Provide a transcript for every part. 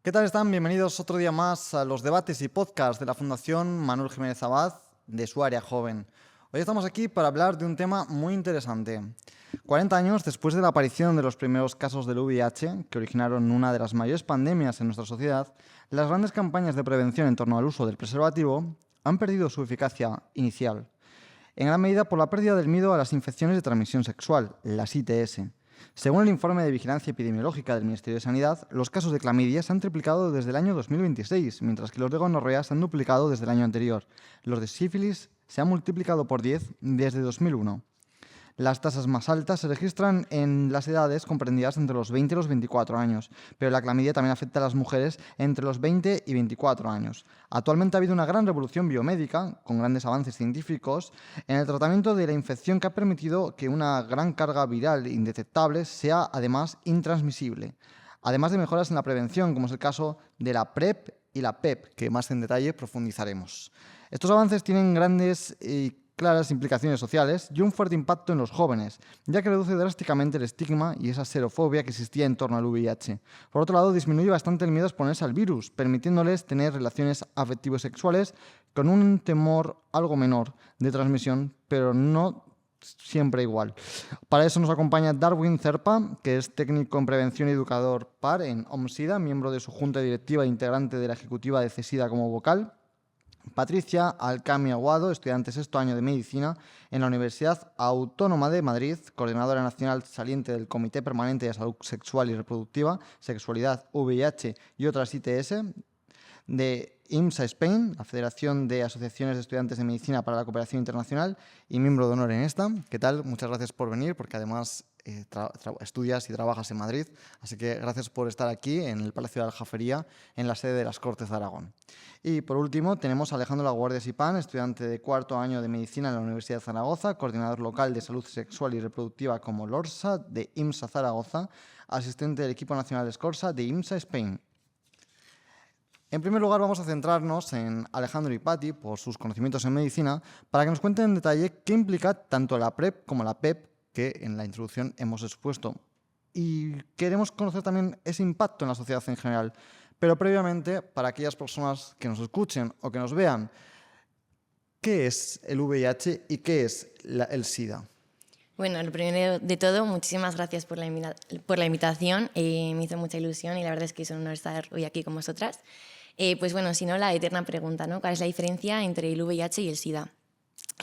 ¿Qué tal están? Bienvenidos otro día más a los debates y podcasts de la Fundación Manuel Jiménez Abad de su área joven. Hoy estamos aquí para hablar de un tema muy interesante. 40 años después de la aparición de los primeros casos del VIH, que originaron una de las mayores pandemias en nuestra sociedad, las grandes campañas de prevención en torno al uso del preservativo han perdido su eficacia inicial, en gran medida por la pérdida del miedo a las infecciones de transmisión sexual, las ITS. Según el informe de vigilancia epidemiológica del Ministerio de Sanidad, los casos de clamidia se han triplicado desde el año 2026, mientras que los de gonorrea se han duplicado desde el año anterior. Los de sífilis se han multiplicado por 10 desde 2001. Las tasas más altas se registran en las edades comprendidas entre los 20 y los 24 años, pero la clamidia también afecta a las mujeres entre los 20 y 24 años. Actualmente ha habido una gran revolución biomédica, con grandes avances científicos, en el tratamiento de la infección que ha permitido que una gran carga viral indetectable sea además intransmisible. Además de mejoras en la prevención, como es el caso de la PrEP y la PEP, que más en detalle profundizaremos. Estos avances tienen grandes y claras implicaciones sociales y un fuerte impacto en los jóvenes, ya que reduce drásticamente el estigma y esa xerofobia que existía en torno al VIH. Por otro lado, disminuye bastante el miedo a exponerse al virus, permitiéndoles tener relaciones afectivos sexuales con un temor algo menor de transmisión, pero no siempre igual. Para eso nos acompaña Darwin Cerpa, que es técnico en prevención y educador PAR en OMSIDA, miembro de su junta directiva e integrante de la ejecutiva de CESIDA como vocal. Patricia Alcami Aguado, estudiante sexto año de Medicina en la Universidad Autónoma de Madrid, coordinadora nacional saliente del Comité Permanente de Salud Sexual y Reproductiva, Sexualidad, VIH y otras ITS, de IMSA Spain, la Federación de Asociaciones de Estudiantes de Medicina para la Cooperación Internacional, y miembro de honor en esta. ¿Qué tal? Muchas gracias por venir, porque además estudias y trabajas en Madrid, así que gracias por estar aquí en el Palacio de la Aljafería, en la sede de las Cortes de Aragón. Y por último tenemos a Alejandro Laguardia Sipán, estudiante de cuarto año de Medicina en la Universidad de Zaragoza, coordinador local de Salud Sexual y Reproductiva como LORSA de IMSA Zaragoza, asistente del equipo nacional de SCORSA de IMSA Spain. En primer lugar, vamos a centrarnos en Alejandro y Pati por sus conocimientos en medicina para que nos cuenten en detalle qué implica tanto la PrEP como la PEP que en la introducción hemos expuesto. Y queremos conocer también ese impacto en la sociedad en general. Pero previamente, para aquellas personas que nos escuchen o que nos vean, ¿qué es el VIH y qué es el SIDA? Bueno, lo primero de todo, muchísimas gracias por la invitación. Me hizo mucha ilusión y la verdad es que es un honor estar hoy aquí con vosotras. Pues bueno, si no, la eterna pregunta, ¿no? ¿Cuál es la diferencia entre el VIH y el SIDA?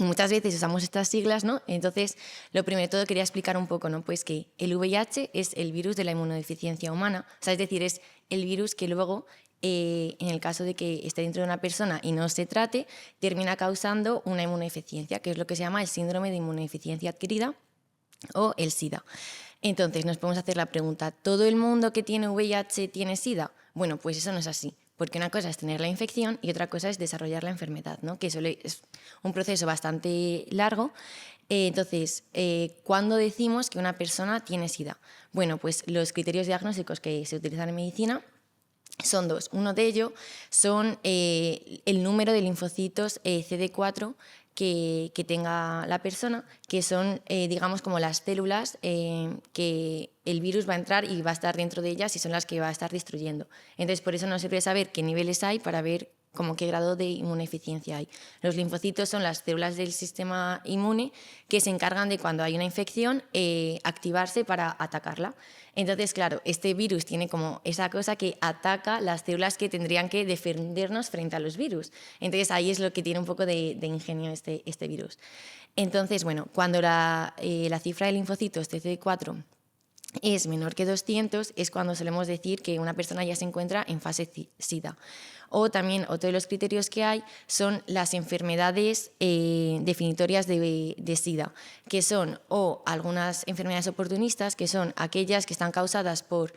Muchas veces usamos estas siglas, ¿no? Entonces, lo primero de todo quería explicar un poco, ¿no? Pues que el VIH es el virus de la inmunodeficiencia humana, o sea, es decir, es el virus que luego, en el caso de que esté dentro de una persona y no se trate, termina causando una inmunodeficiencia, que es lo que se llama el síndrome de inmunodeficiencia adquirida o el SIDA. Entonces, nos podemos hacer la pregunta, ¿todo el mundo que tiene VIH tiene SIDA? Bueno, pues eso no es así. Porque una cosa es tener la infección y otra cosa es desarrollar la enfermedad, ¿no? Que eso es un proceso bastante largo. Entonces, ¿cuándo decimos que una persona tiene SIDA? Bueno, pues los criterios diagnósticos que se utilizan en medicina son dos. Uno de ellos son el número de linfocitos CD4 que tenga la persona, que son, digamos, como las células que el virus va a entrar y va a estar dentro de ellas y son las que va a estar destruyendo. Entonces, por eso nos sirve saber qué niveles hay para ver como qué grado de inmunodeficiencia hay. Los linfocitos son las células del sistema inmune que se encargan de, cuando hay una infección, activarse para atacarla. Entonces, claro, este virus tiene como esa cosa que ataca las células que tendrían que defendernos frente a los virus. Entonces, ahí es lo que tiene un poco de ingenio este virus. Entonces, bueno, cuando la cifra de linfocitos TCD4 es menor que 200, es cuando solemos decir que una persona ya se encuentra en fase SIDA. O también otro de los criterios que hay son las enfermedades definitorias de SIDA, que son o algunas enfermedades oportunistas, que son aquellas que están causadas por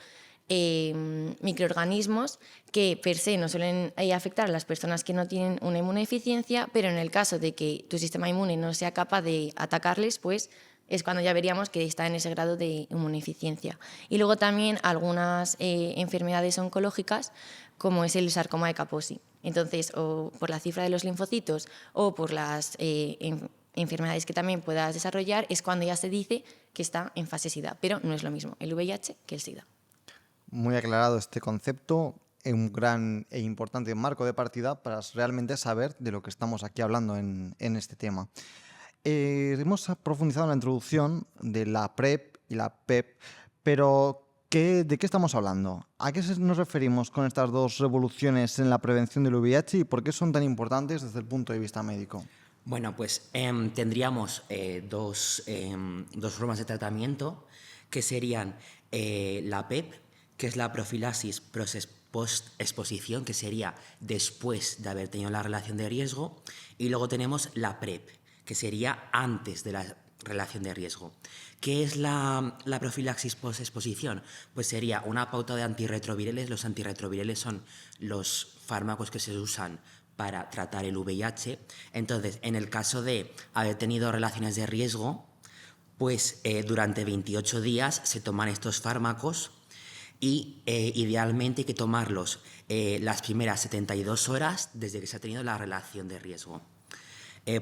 microorganismos que per se no suelen afectar a las personas que no tienen una inmunodeficiencia, pero en el caso de que tu sistema inmune no sea capaz de atacarles, pues es cuando ya veríamos que está en ese grado de inmunodeficiencia. Y luego también algunas enfermedades oncológicas, como es el sarcoma de Kaposi. Entonces, o por la cifra de los linfocitos o por las enfermedades que también puedas desarrollar, es cuando ya se dice que está en fase SIDA. Pero no es lo mismo el VIH que el SIDA. Muy aclarado este concepto. un gran e importante marco de partida para realmente saber de lo que estamos aquí hablando en este tema. Hemos profundizado en la introducción de la PrEP y la PEP, pero ¿de qué estamos hablando? ¿A qué nos referimos con estas dos revoluciones en la prevención del VIH y por qué son tan importantes desde el punto de vista médico? Bueno, pues tendríamos dos formas de tratamiento que serían la PEP, que es la profilaxis post-exposición, que sería después de haber tenido la relación de riesgo, y luego tenemos la PrEP, que sería antes de la relación de riesgo. ¿Qué es la profilaxis post-exposición? Pues sería una pauta de antirretrovirales. Los antirretrovirales son los fármacos que se usan para tratar el VIH. Entonces, en el caso de haber tenido relaciones de riesgo, pues durante 28 días se toman estos fármacos y idealmente hay que tomarlos las primeras 72 horas desde que se ha tenido la relación de riesgo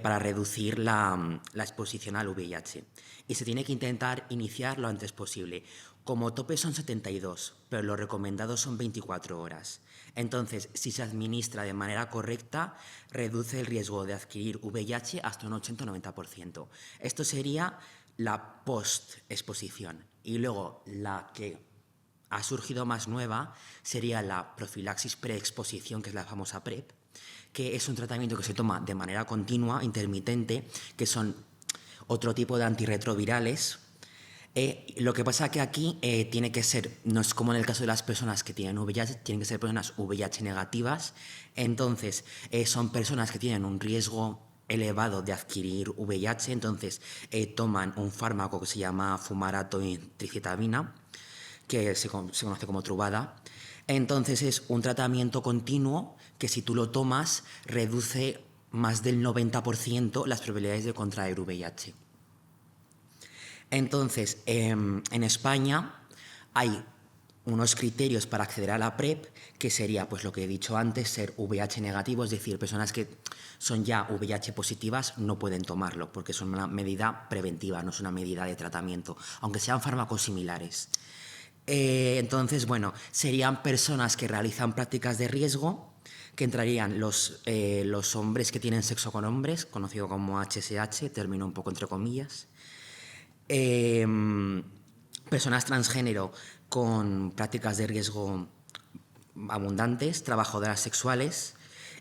para reducir la exposición al VIH. Y se tiene que intentar iniciar lo antes posible. Como tope son 72, pero lo recomendado son 24 horas. Entonces, si se administra de manera correcta, reduce el riesgo de adquirir VIH hasta un 80-90%. Esto sería la post-exposición. Y luego, la que ha surgido más nueva sería la profilaxis preexposición, que es la famosa PrEP, que es un tratamiento que se toma de manera continua, intermitente, que son otro tipo de antirretrovirales. Lo que pasa es que aquí tiene que ser, no es como en el caso de las personas que tienen VIH, tienen que ser personas VIH negativas. Entonces, son personas que tienen un riesgo elevado de adquirir VIH, entonces toman un fármaco que se llama fumarato y tricitabina, que se conoce como Truvada. Entonces es un tratamiento continuo que si tú lo tomas reduce más del 90% las probabilidades de contraer VIH. Entonces, en España hay unos criterios para acceder a la PrEP, que sería, pues lo que he dicho antes, ser VIH negativo, es decir, personas que son ya VIH positivas no pueden tomarlo, porque es una medida preventiva, no es una medida de tratamiento, aunque sean fármacos similares. Entonces, bueno, serían personas que realizan prácticas de riesgo, que entrarían los hombres que tienen sexo con hombres, conocido como HSH, término un poco entre comillas, personas transgénero con prácticas de riesgo abundantes, trabajadoras sexuales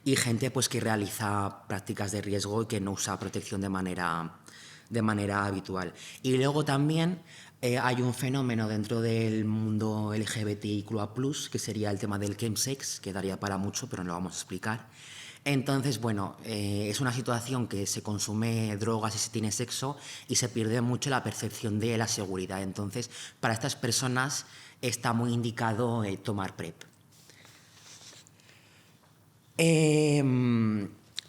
y gente pues, que realiza prácticas de riesgo y que no usa protección de manera habitual. Y luego también hay un fenómeno dentro del mundo LGBTIQ+, que sería el tema del chemsex, que daría para mucho, pero no lo vamos a explicar. Entonces, bueno, es una situación que se consume drogas y se tiene sexo y se pierde mucho la percepción de la seguridad. Entonces, para estas personas está muy indicado tomar PrEP.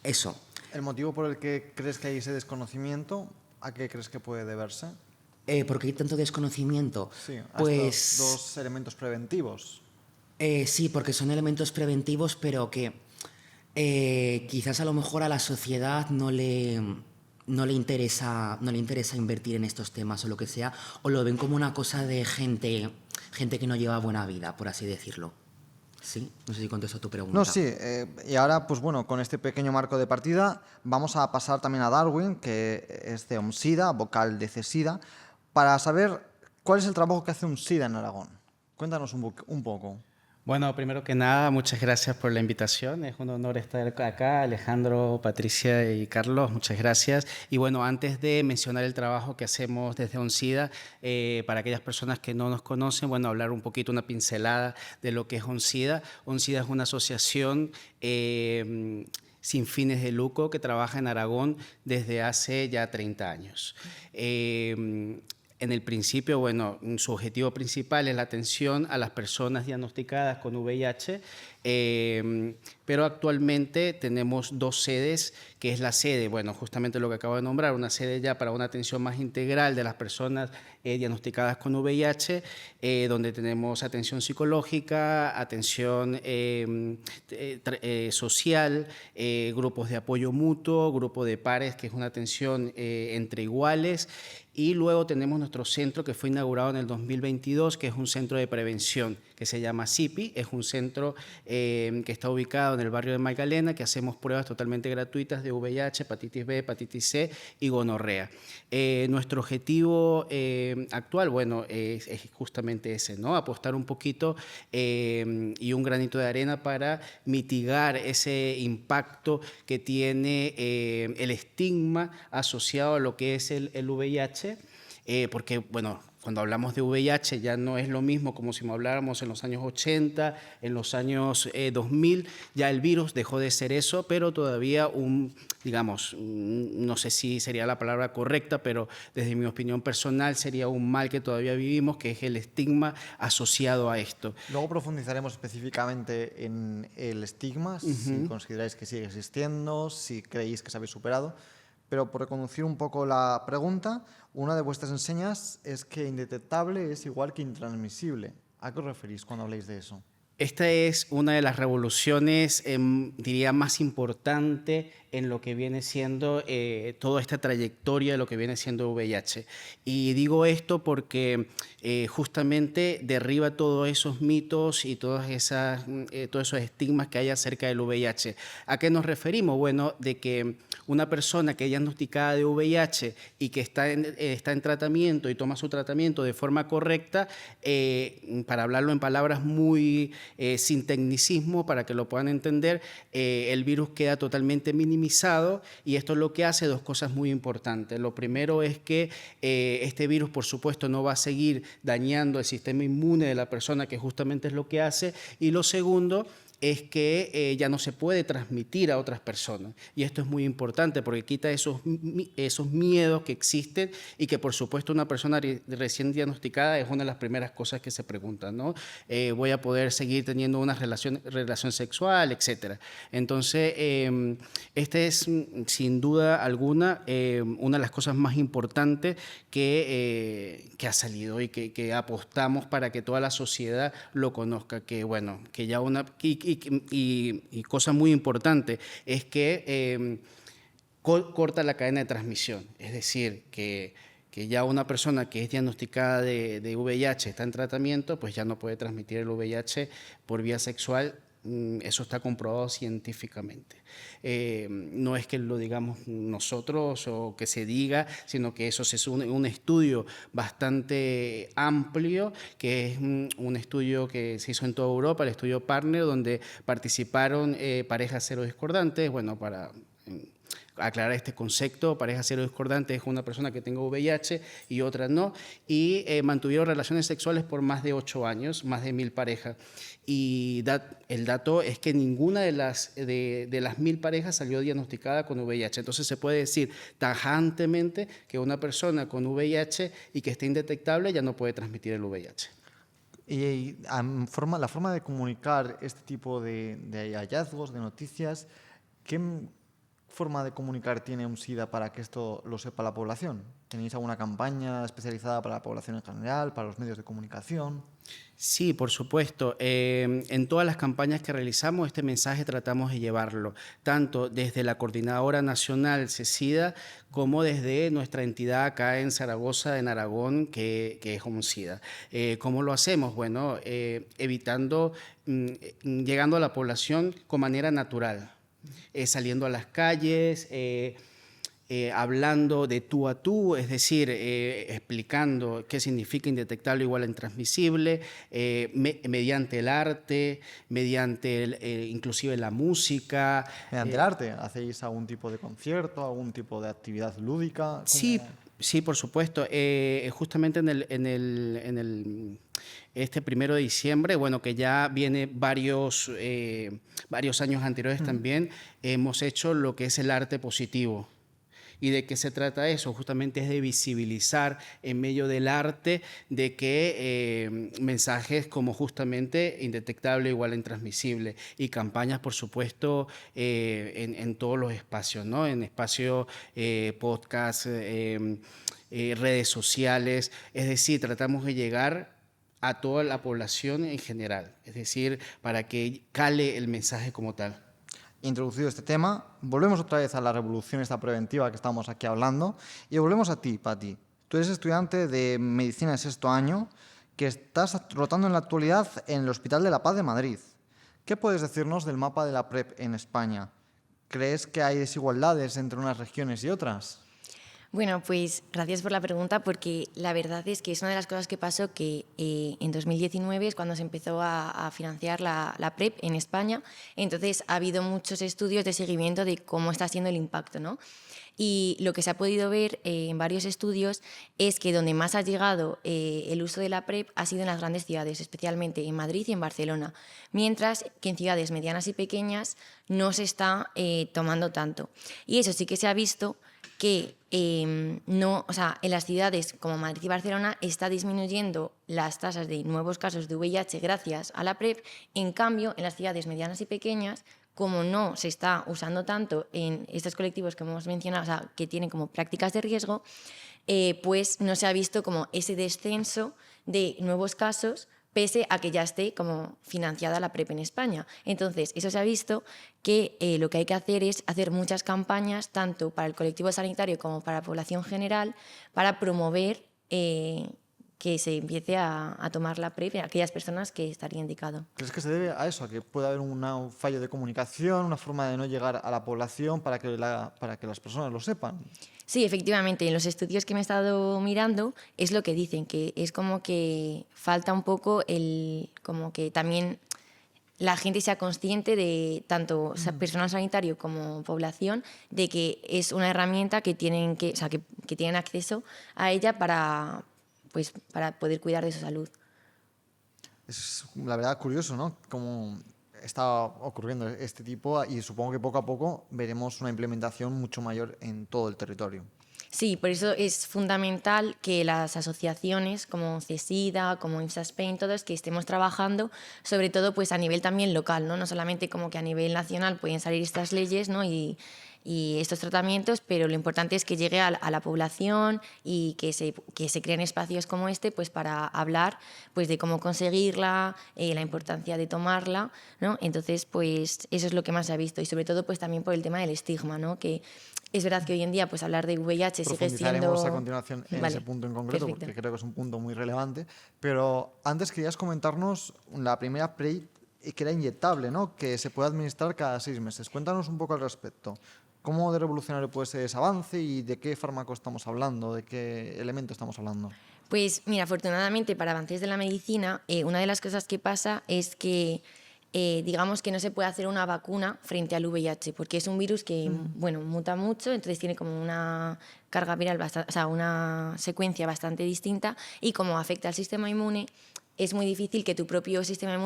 Eso. ¿El motivo por el que crees que hay ese desconocimiento, a qué crees que puede deberse? ¿Por qué hay tanto desconocimiento? Sí, a pues estos dos elementos preventivos. Sí, porque son elementos preventivos, pero que quizás a lo mejor a la sociedad no le interesa invertir en estos temas o lo que sea, o lo ven como una cosa de gente que no lleva buena vida, por así decirlo. ¿Sí? No sé si contesto a tu pregunta. No, sí. Y ahora, pues bueno, con este pequeño marco de partida, vamos a pasar también a Darwin, que es de ONSIDA, vocal de CESIDA, para saber cuál es el trabajo que hace ONSIDA en Aragón. Cuéntanos un poco. Bueno, primero que nada, muchas gracias por la invitación. Es un honor estar acá. Alejandro, Patricia y Carlos, muchas gracias. Y bueno, antes de mencionar el trabajo que hacemos desde ONSIDA, para aquellas personas que no nos conocen, bueno, hablar un poquito, una pincelada de lo que es ONSIDA. ONSIDA es una asociación sin fines de lucro que trabaja en Aragón desde hace ya 30 años. En el principio, bueno, su objetivo principal es la atención a las personas diagnosticadas con VIH, pero actualmente tenemos 2 sedes, que es la sede, bueno, justamente lo que acabo de nombrar, una sede ya para una atención más integral de las personas diagnosticadas con VIH, donde tenemos atención psicológica, atención social, grupos de apoyo mutuo, grupo de pares, que es una atención entre iguales. Y luego tenemos nuestro centro que fue inaugurado en el 2022, que es un centro de prevención que se llama CIPI. Es un centro que está ubicado en el barrio de Magdalena, que hacemos pruebas totalmente gratuitas de VIH, hepatitis B, hepatitis C y gonorrea. Nuestro objetivo actual, bueno, es justamente ese, ¿no? Apostar un poquito y un granito de arena para mitigar ese impacto que tiene el estigma asociado a lo que es el VIH. Porque, bueno, cuando hablamos de VIH ya no es lo mismo como si habláramos en los años 80, en los años 2000, ya el virus dejó de ser eso, pero todavía digamos, no sé si sería la palabra correcta, pero desde mi opinión personal sería un mal que todavía vivimos, que es el estigma asociado a esto. Luego profundizaremos específicamente en el estigma, si consideráis que sigue existiendo, si creéis que se habéis superado. Pero por reconducir un poco la pregunta, una de vuestras enseñas es que indetectable es igual que intransmisible. ¿A qué os referís cuando habléis de eso? Esta es una de las revoluciones, diría, más importante en lo que viene siendo toda esta trayectoria de lo que viene siendo VIH. Y digo esto porque justamente derriba todos esos mitos y todos esos estigmas que hay acerca del VIH. ¿A qué nos referimos? Bueno, de que una persona que es diagnosticada de VIH y que está en tratamiento y toma su tratamiento de forma correcta, para hablarlo en palabras muy sin tecnicismo, para que lo puedan entender, el virus queda totalmente minimizado, y esto es lo que hace 2 cosas muy importantes. Lo primero es que este virus, por supuesto, no va a seguir dañando el sistema inmune de la persona, que justamente es lo que hace, y lo segundo es que ya no se puede transmitir a otras personas. Y esto es muy importante porque quita esos miedos que existen y que, por supuesto, una persona recién diagnosticada es una de las primeras cosas que se pregunta, ¿no? Voy a poder seguir teniendo una relación sexual, etcétera. Entonces, esta es, sin duda alguna, una de las cosas más importantes que ha salido y que apostamos para que toda la sociedad lo conozca, que, bueno, que ya y cosa muy importante es que corta la cadena de transmisión, es decir, que ya una persona que es diagnosticada de VIH, está en tratamiento, pues ya no puede transmitir el VIH por vía sexual. Eso está comprobado científicamente. No es que lo digamos nosotros o que se diga, sino que eso es un estudio bastante amplio, que es un estudio que se hizo en toda Europa, el estudio Partner, donde participaron parejas serodiscordantes. Bueno, para aclarar este concepto, pareja serodiscordante es una persona que tenga VIH y otra no, y mantuvieron relaciones sexuales por más de 8 años, más de 1000 parejas. Y el dato es que ninguna de las 1000 parejas salió diagnosticada con VIH. Entonces se puede decir tajantemente que una persona con VIH y que esté indetectable ya no puede transmitir el VIH. Y la forma de comunicar este tipo de hallazgos, de noticias, ¿qué forma de comunicar tiene UNSIDA para que esto lo sepa la población? ¿Tenéis alguna campaña especializada para la población en general, para los medios de comunicación? Sí, por supuesto. En todas las campañas que realizamos, este mensaje tratamos de llevarlo, tanto desde la Coordinadora Nacional CECIDA como desde nuestra entidad acá en Zaragoza, en Aragón, que es UNSIDA. ¿Cómo lo hacemos? Bueno, evitando, llegando a la población con manera natural, saliendo a las calles, hablando de tú a tú, es decir, explicando qué significa indetectable igual a intransmisible, mediante el arte, mediante inclusive la música. ¿Mediante el arte? ¿Hacéis algún tipo de concierto, algún tipo de actividad lúdica? Sí, sí, por supuesto. Justamente este 1 de diciembre, bueno, que ya viene varios años anteriores también, hemos hecho lo que es el arte positivo. ¿Y de qué se trata eso? Justamente es de visibilizar en medio del arte de que mensajes como justamente indetectable igual a intransmisible, y campañas, por supuesto, en todos los espacios, ¿no? En espacios, podcast, redes sociales. Es decir, tratamos de llegar a toda la población en general, es decir, para que cale el mensaje como tal. Introducido este tema, volvemos otra vez a la revolución esta preventiva que estamos aquí hablando y volvemos a ti, Pati. Tú eres estudiante de Medicina de sexto año que estás rotando en la actualidad en el Hospital de la Paz de Madrid. ¿Qué puedes decirnos del mapa de la PrEP en España? ¿Crees que hay desigualdades entre unas regiones y otras? Bueno, pues gracias por la pregunta, porque la verdad es que es una de las cosas que pasó que en 2019 es cuando se empezó a financiar la PrEP en España. Entonces ha habido muchos estudios de seguimiento de cómo está siendo el impacto, ¿no? Y lo que se ha podido ver en varios estudios es que donde más ha llegado el uso de la PrEP ha sido en las grandes ciudades, especialmente en Madrid y en Barcelona, mientras que en ciudades medianas y pequeñas no se está tomando tanto. Y eso sí que se ha visto que no, o sea, en las ciudades como Madrid y Barcelona está disminuyendo las tasas de nuevos casos de VIH gracias a la PrEP. En cambio, en las ciudades medianas y pequeñas, como no se está usando tanto en estos colectivos que hemos mencionado, o sea, que tienen como prácticas de riesgo, pues no se ha visto como ese descenso de nuevos casos, pese a que ya esté como financiada la PrEP en España. Entonces, eso se ha visto que lo que hay que hacer es hacer muchas campañas, tanto para el colectivo sanitario como para la población general, para promover que se empiece a tomar la PrEP a aquellas personas que estaría indicado. ¿Crees que se debe a eso, a que puede haber un fallo de comunicación, una forma de no llegar a la población para que las personas lo sepan? Sí, efectivamente, en los estudios que me he estado mirando es lo que dicen, que es como que falta un poco como que también la gente sea consciente de tanto personal sanitario como población de que es una herramienta que tienen que tienen acceso a ella para poder cuidar de su salud. Es la verdad curioso, ¿no? Cómo está ocurriendo este tipo y supongo que poco a poco veremos una implementación mucho mayor en todo el territorio. Sí, por eso es fundamental que las asociaciones como CESIDA, como IMSA Spain, todos que estemos trabajando, sobre todo pues a nivel también local, ¿no? No solamente como que a nivel nacional pueden salir estas leyes, ¿no? y estos tratamientos, pero lo importante es que llegue a la población y que se creen espacios como este pues para hablar pues de cómo conseguirla, la importancia de tomarla, ¿no? Entonces pues eso es lo que más se ha visto y sobre todo pues también por el tema del estigma, ¿no? Que es verdad que hoy en día pues hablar de VIH sigue siendo... Profundizaremos a continuación en ese punto en concreto, perfecto. Porque creo que es un punto muy relevante, pero antes querías comentarnos la primera PrEP que era inyectable, ¿no? Que se puede administrar cada 6 meses. Cuéntanos un poco al respecto. ¿Cómo de revolucionario puede ser ese avance y de qué fármaco estamos hablando, de qué elemento estamos hablando? Pues mira, afortunadamente para avances de la medicina, una de las cosas que pasa es que digamos que no se puede hacer una vacuna frente al VIH, porque es un virus que bueno, muta mucho, entonces tiene como una carga viral, o sea, una secuencia bastante distinta, y como afecta al sistema inmune, es muy difícil que tu propio sistema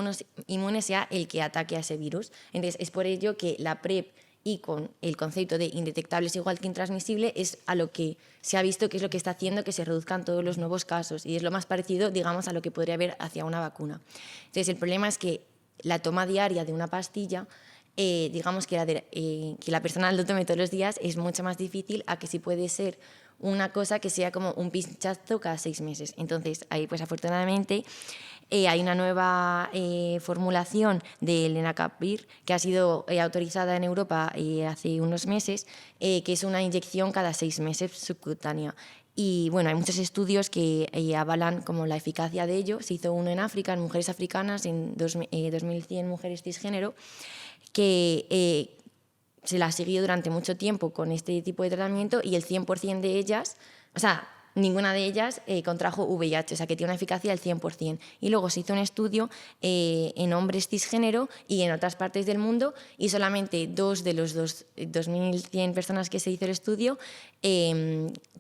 inmune sea el que ataque a ese virus. Entonces es por ello que la PrEP y con el concepto de indetectable es igual que intransmisible es a lo que se ha visto que es lo que está haciendo que se reduzcan todos los nuevos casos y es lo más parecido, digamos, a lo que podría haber hacia una vacuna. Entonces el problema es que la toma diaria de una pastilla, digamos que la persona lo tome todos los días es mucho más difícil a que sí puede ser una cosa que sea como un pinchazo cada 6 meses. Entonces ahí pues afortunadamente hay una nueva formulación del lenacapavir que ha sido autorizada en Europa hace unos meses, que es una inyección cada 6 meses subcutánea. Y bueno, hay muchos estudios que avalan como la eficacia de ello. Se hizo uno en África, en mujeres africanas, en 2100 mujeres cisgénero, que se las siguió durante mucho tiempo con este tipo de tratamiento y el 100% de ellas, o sea, ninguna de ellas contrajo VIH, o sea que tiene una eficacia del 100%. Y luego se hizo un estudio en hombres cisgénero y en otras partes del mundo y solamente 2 de los 2100 personas que se hizo el estudio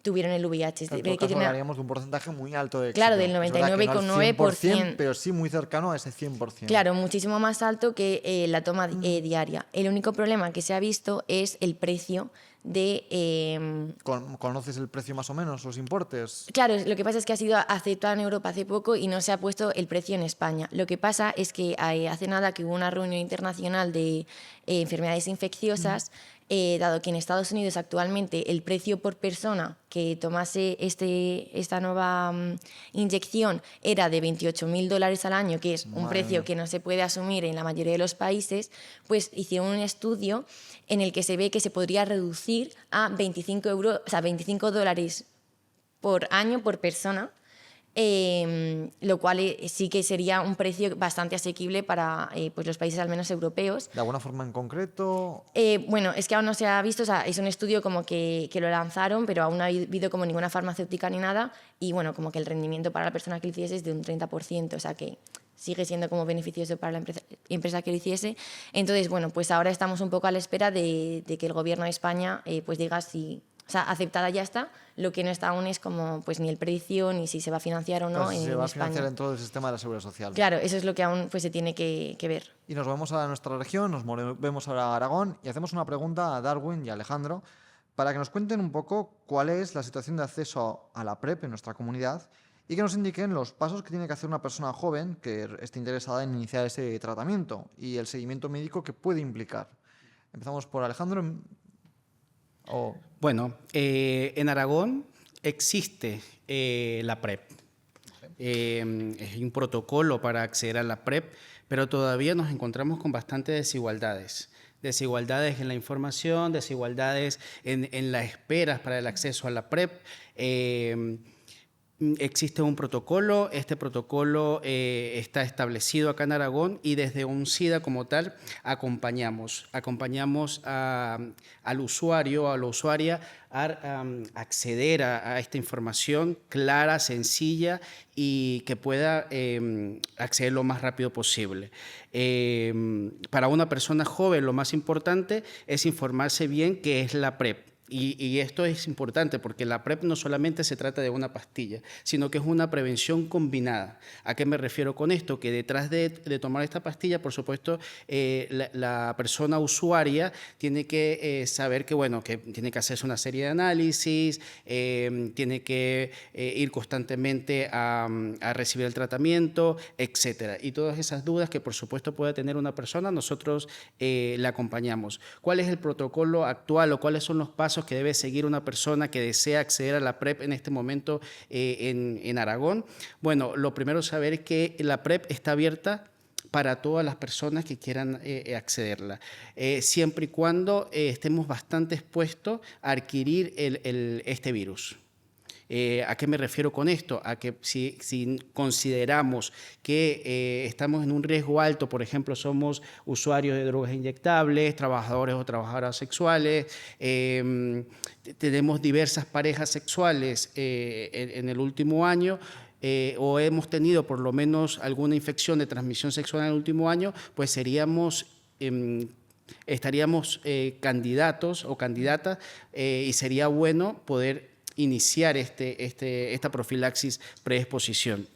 tuvieron el VIH. En todo caso, hablaríamos de un porcentaje muy alto de éxito. Claro, del 99,9%. Pero sí muy cercano a ese 100%. Claro, muchísimo más alto que la toma diaria. El único problema que se ha visto es el precio de... ¿Conoces el precio más o menos, los importes? Claro, lo que pasa es que ha sido aceptado en Europa hace poco y no se ha puesto el precio en España. Lo que pasa es que hace nada que hubo una reunión internacional de enfermedades infecciosas, dado que en Estados Unidos actualmente el precio por persona que tomase esta nueva inyección era de $28.000 al año, que es un precio que no se puede asumir en la mayoría de los países, pues hicieron un estudio en el que se ve que se podría reducir a $25 por año por persona, lo cual sí que sería un precio bastante asequible para pues los países al menos europeos. ¿De alguna forma en concreto? Bueno, es que aún no se ha visto, o sea, es un estudio como que lo lanzaron, pero aún no ha habido como ninguna farmacéutica ni nada, y bueno, como que el rendimiento para la persona que lo hiciese es de un 30%, o sea que sigue siendo como beneficioso para la empresa que lo hiciese. Entonces, bueno, pues ahora estamos un poco a la espera de que el gobierno de España pues diga si... O sea, aceptada ya está, lo que no está aún es como pues ni el precio, ni si se va a financiar o no en Si se va a España. financiar en todo el sistema de la Seguridad Social. Claro, eso es lo que aún pues se tiene que ver. Y nos vamos a nuestra región, nos movemos ahora a Aragón y hacemos una pregunta a Darwin y a Alejandro para que nos cuenten un poco cuál es la situación de acceso a la PrEP en nuestra comunidad y que nos indiquen los pasos que tiene que hacer una persona joven que esté interesada en iniciar ese tratamiento y el seguimiento médico que puede implicar. Empezamos por Alejandro. Bueno, en Aragón existe la PrEP. Es un protocolo para acceder a la PrEP, pero todavía nos encontramos con bastantes desigualdades. Desigualdades en la información, desigualdades en las esperas para el acceso a la PrEP. Existe un protocolo, este protocolo está establecido acá en Aragón y desde ONCIDA como tal acompañamos al usuario, a la usuaria a acceder a esta información clara, sencilla y que pueda acceder lo más rápido posible. Para una persona joven lo más importante es informarse bien qué es la PrEP. Y esto es importante porque la PrEP no solamente se trata de una pastilla, sino que es una prevención combinada. ¿A qué me refiero con esto? Que detrás de tomar esta pastilla, por supuesto, la persona usuaria tiene que saber que, bueno, que tiene que hacerse una serie de análisis, tiene que ir constantemente a recibir el tratamiento, etcétera. Y todas esas dudas que, por supuesto, puede tener una persona, nosotros la acompañamos. ¿Cuál es el protocolo actual o cuáles son los pasos que debe seguir una persona que desea acceder a la PrEP en este momento en Aragón? Bueno, lo primero es saber que la PrEP está abierta para todas las personas que quieran accederla, siempre y cuando estemos bastante expuestos a adquirir este virus. ¿A qué me refiero con esto? A que si consideramos que estamos en un riesgo alto, por ejemplo, somos usuarios de drogas inyectables, trabajadores o trabajadoras sexuales, tenemos diversas parejas sexuales en el último año, o hemos tenido por lo menos alguna infección de transmisión sexual en el último año, pues estaríamos candidatos o candidatas y sería bueno poder iniciar esta profilaxis preexposición.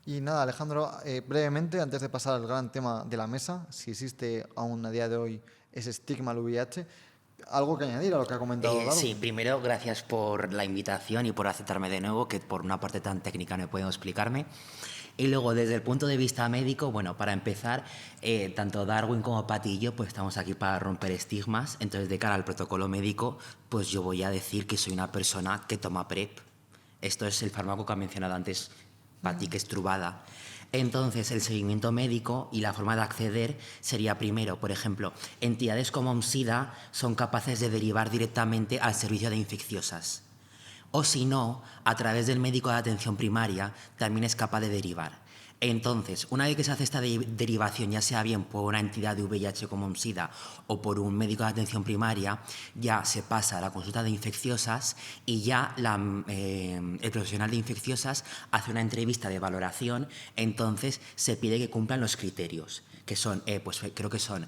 Y nada, Alejandro, brevemente, antes de pasar al gran tema de la mesa, si existe aún a día de hoy ese estigma al VIH, ¿algo que añadir a lo que ha comentado Darwin? Sí, primero, gracias por la invitación y por aceptarme de nuevo, que por una parte tan técnica no he podido explicarme. Y luego, desde el punto de vista médico, bueno, para empezar, tanto Darwin como Pati y yo pues estamos aquí para romper estigmas. Entonces, de cara al protocolo médico, pues yo voy a decir que soy una persona que toma PrEP. Esto es el fármaco que ha mencionado antes Pati, que es Truvada. Entonces, el seguimiento médico y la forma de acceder sería primero, por ejemplo, entidades como ONCIDA son capaces de derivar directamente al servicio de infecciosas. O si no, a través del médico de atención primaria también es capaz de derivar. Entonces, una vez que se hace esta derivación, ya sea bien por una entidad de VIH como ONCIDA o por un médico de atención primaria, ya se pasa a la consulta de infecciosas y ya el profesional de infecciosas hace una entrevista de valoración, entonces se pide que cumplan los criterios, que son, pues creo que son,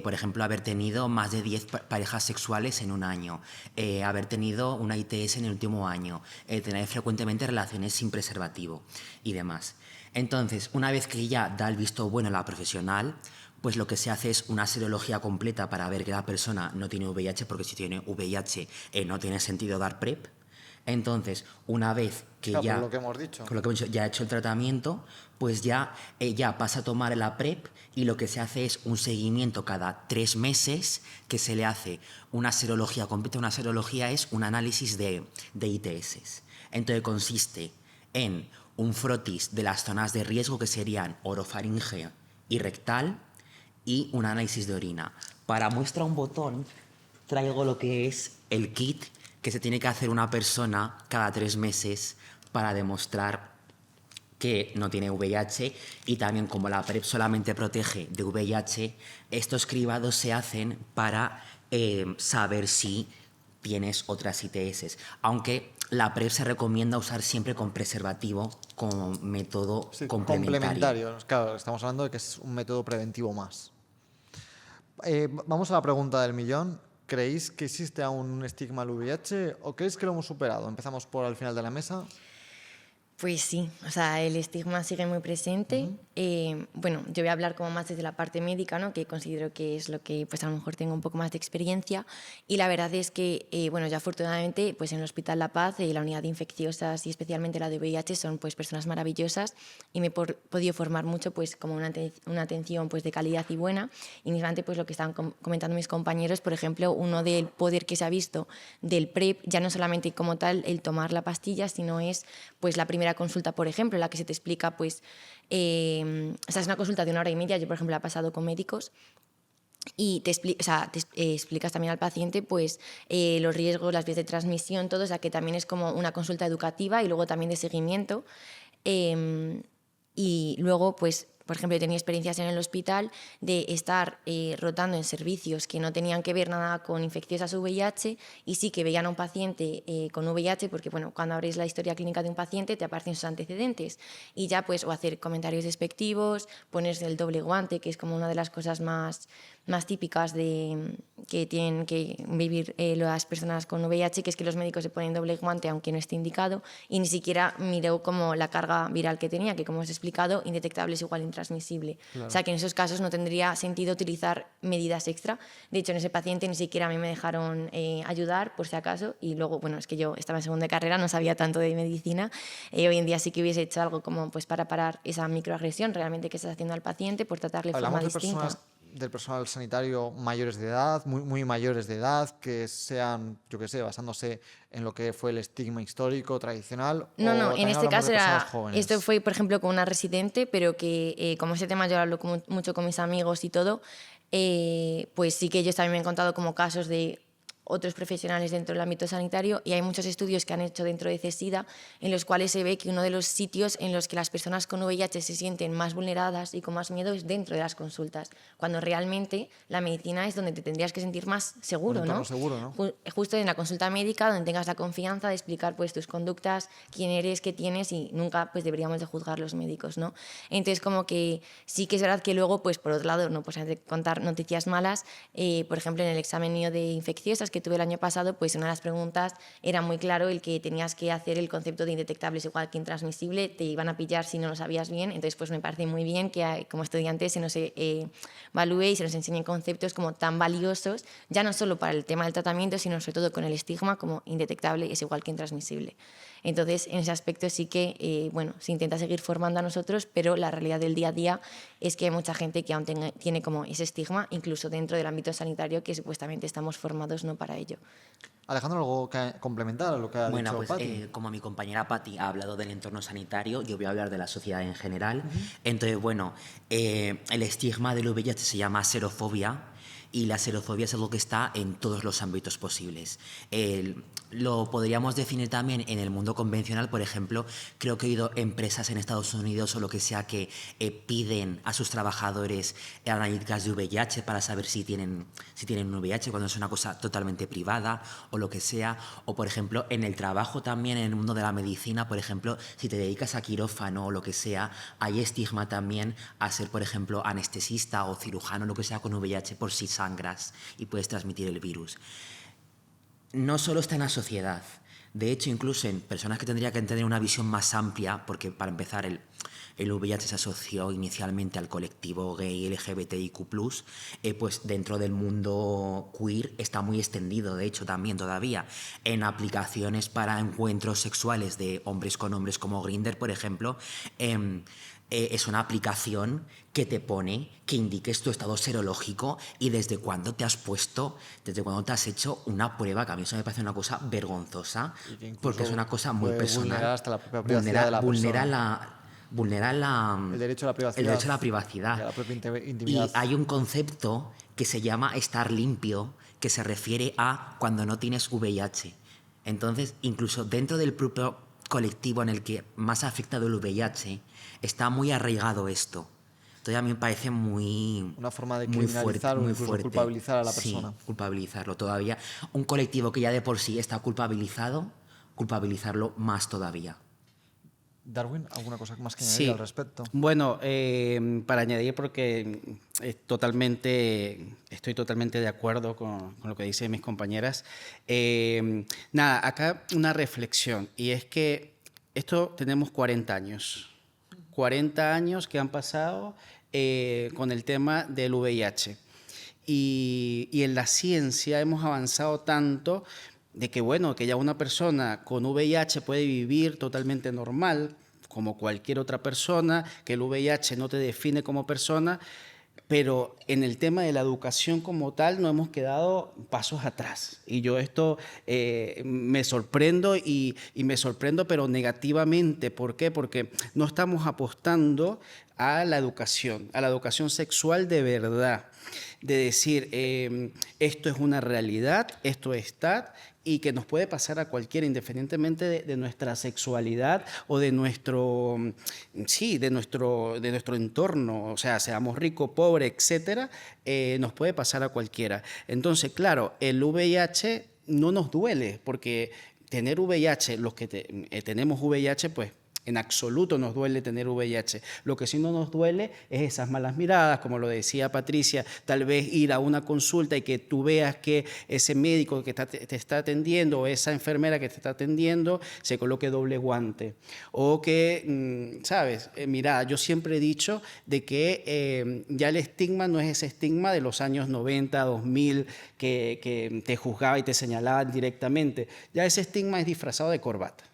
por ejemplo, haber tenido más de 10 parejas sexuales en un año, haber tenido una ITS en el último año, tener frecuentemente relaciones sin preservativo y demás. Entonces, una vez que ya da el visto bueno a la profesional, pues lo que se hace es una serología completa para ver que la persona no tiene VIH, porque si tiene VIH no tiene sentido dar PrEP. Entonces, una vez que Claro, ya, por lo que hemos dicho. con lo que hemos dicho, ya ha hecho el tratamiento, pues ya pasa a tomar la PrEP y lo que se hace es un seguimiento cada 3 meses que se le hace una serología completa. Una serología es un análisis de ITS. Entonces consiste en un frotis de las zonas de riesgo que serían orofaringe y rectal y un análisis de orina. Para muestra un botón traigo lo que es el kit que se tiene que hacer una persona cada 3 meses para demostrar que no tiene VIH, y también como la PrEP solamente protege de VIH, estos cribados se hacen para saber si tienes otras ITS. Aunque la PrEP se recomienda usar siempre con preservativo como método complementario. Claro, estamos hablando de que es un método preventivo más. Vamos a la pregunta del millón. ¿Creéis que existe aún un estigma al VIH o creéis que lo hemos superado? Empezamos por al final de la mesa. Pues sí, o sea, el estigma sigue muy presente. Bueno, yo voy a hablar como más desde la parte médica, ¿no? Que considero que es lo que pues a lo mejor tengo un poco más de experiencia. Y la verdad es que, bueno, ya afortunadamente pues en el Hospital La Paz, la unidad de infecciosas y especialmente la de VIH son pues personas maravillosas, y me he podido formar mucho pues como una atención pues de calidad y buena. Y mismamente pues lo que estaban comentando mis compañeros, por ejemplo, uno del poder que se ha visto del PrEP, ya no solamente como tal el tomar la pastilla, sino es pues la primera consulta, por ejemplo, en la que se te explica, pues, o sea, es una consulta de 1 hora y media, yo, por ejemplo, la he pasado con médicos, y te explicas también al paciente pues, los riesgos, las vías de transmisión, todo, o sea, que también es como una consulta educativa y luego también de seguimiento. Y luego, pues, por ejemplo, yo tenía experiencias en el hospital de estar rotando en servicios que no tenían que ver nada con infecciosas VIH, y sí que veían a un paciente con VIH, porque bueno, cuando abres la historia clínica de un paciente te aparecen sus antecedentes, y ya pues o hacer comentarios despectivos, ponerse el doble guante, que es como una de las cosas más típicas que tienen que vivir las personas con VIH, que es que los médicos se ponen doble guante aunque no esté indicado, y ni siquiera miró como la carga viral que tenía, que como os he explicado, indetectable es igual intransmisible. Claro. O sea que en esos casos no tendría sentido utilizar medidas extra. De hecho, en ese paciente ni siquiera a mí me dejaron ayudar, por si acaso, y luego, bueno, es que yo estaba en segunda carrera, no sabía tanto de medicina, hoy en día sí que hubiese hecho algo como pues para parar esa microagresión realmente que estás haciendo al paciente por tratarle de forma distinta. Del personal sanitario mayores de edad, muy mayores de edad, que sean, yo qué sé, basándose en lo que fue el estigma histórico, tradicional. No, en este caso esto fue, por ejemplo, con una residente, pero que como ese tema yo hablo mucho con mis amigos y todo, pues sí que ellos también me han contado como casos de otros profesionales dentro del ámbito sanitario, y hay muchos estudios que han hecho dentro de CESIDA en los cuales se ve que uno de los sitios en los que las personas con VIH se sienten más vulneradas y con más miedo es dentro de las consultas, cuando realmente la medicina es donde te tendrías que sentir más seguro, ¿no? Seguro, ¿no? Justo en la consulta médica, donde tengas la confianza de explicar pues tus conductas, quién eres, qué tienes, y nunca pues deberíamos de juzgar los médicos, ¿no? Entonces como que sí que es verdad que luego pues por otro lado no pues hay que contar noticias malas, por ejemplo en el examen mío de infecciosas que tuve el año pasado, pues una de las preguntas era muy claro el que tenías que hacer el concepto de indetectables igual que intransmisible, te iban a pillar si no lo sabías bien. Entonces pues me parece muy bien que como estudiantes se nos evalúe y se nos enseñen conceptos como tan valiosos, ya no solo para el tema del tratamiento, sino sobre todo con el estigma como indetectable es igual que intransmisible. Entonces, en ese aspecto sí que, bueno, se intenta seguir formando a nosotros, pero la realidad del día a día es que hay mucha gente que aún tiene como ese estigma, incluso dentro del ámbito sanitario, que supuestamente estamos formados no para ello. Alejandro, ¿algo que complementar a lo que ha dicho pues, Pati? Como mi compañera Pati ha hablado del entorno sanitario, yo voy a hablar de la sociedad en general. Entonces, bueno, el estigma del VIH se llama serofobia, y la serofobia es algo que está en todos los ámbitos posibles. Lo podríamos definir también en el mundo convencional. Por ejemplo, creo que he oído empresas en Estados Unidos o lo que sea que piden a sus trabajadores analíticas de VIH para saber si tienen un VIH, cuando es una cosa totalmente privada o lo que sea. O, por ejemplo, en el trabajo también, en el mundo de la medicina, por ejemplo, si te dedicas a quirófano o lo que sea, hay estigma también a ser, por ejemplo, anestesista o cirujano, lo que sea, con VIH, por si sangras y puedes transmitir el virus. No solo está en la sociedad, de hecho incluso en personas que tendrían que tener una visión más amplia, porque para empezar el VIH se asoció inicialmente al colectivo gay LGBTIQ+, pues dentro del mundo queer está muy extendido, de hecho también todavía, en aplicaciones para encuentros sexuales de hombres con hombres como Grindr, por ejemplo, es una aplicación que te pone, que indiques tu estado serológico y desde cuándo te has hecho una prueba, que a mí eso me parece una cosa vergonzosa, porque es una cosa muy puede personal. vulnerar hasta la propia privacidad de la persona. Vulnera El derecho a la privacidad. el derecho a la privacidad. Y a la propia Y intimidad. hay un concepto que se llama estar limpio, que se refiere a cuando no tienes VIH. Entonces, incluso dentro del propio colectivo en el que más ha afectado el VIH, está muy arraigado esto. Entonces a mí me parece Una forma de muy criminalizar fuerte, o muy incluso fuerte. culpabilizar a la persona. Sí, culpabilizarlo todavía. Un colectivo que ya de por sí está culpabilizado, culpabilizarlo más todavía. Darwin, ¿alguna cosa más que añadir Sí, al respecto? bueno, para añadir, porque estoy totalmente de acuerdo con lo que dicen mis compañeras. Nada, acá una reflexión, y es que esto tenemos 40 años. 40 años que han pasado con el tema del VIH. Y en la ciencia hemos avanzado tanto de que, bueno, que ya una persona con VIH puede vivir totalmente normal, como cualquier otra persona, que el VIH no te define como persona, pero en el tema de la educación como tal no hemos quedado pasos atrás. Y yo esto me sorprendo y me sorprendo, pero negativamente. ¿Por qué? Porque no estamos apostando a la educación sexual de verdad, de decir, esto es una realidad, esto está, y que nos puede pasar a cualquiera, independientemente de nuestra sexualidad o de nuestro, sí, de nuestro entorno, o sea, seamos ricos, pobres, etcétera, nos puede pasar a cualquiera. Entonces, claro, el VIH no nos duele, porque tener VIH, los que tenemos VIH, pues en absoluto nos duele tener VIH. Lo que sí no nos duele es esas malas miradas, como lo decía Patricia, tal vez ir a una consulta y que tú veas que ese médico que te está atendiendo o esa enfermera que te está atendiendo se coloque doble guante. O que, ¿sabes? Mira, yo siempre he dicho de que ya el estigma no es ese estigma de los años 90, 2000, que te juzgaba y te señalaba directamente. Ya ese estigma es disfrazado de corbata.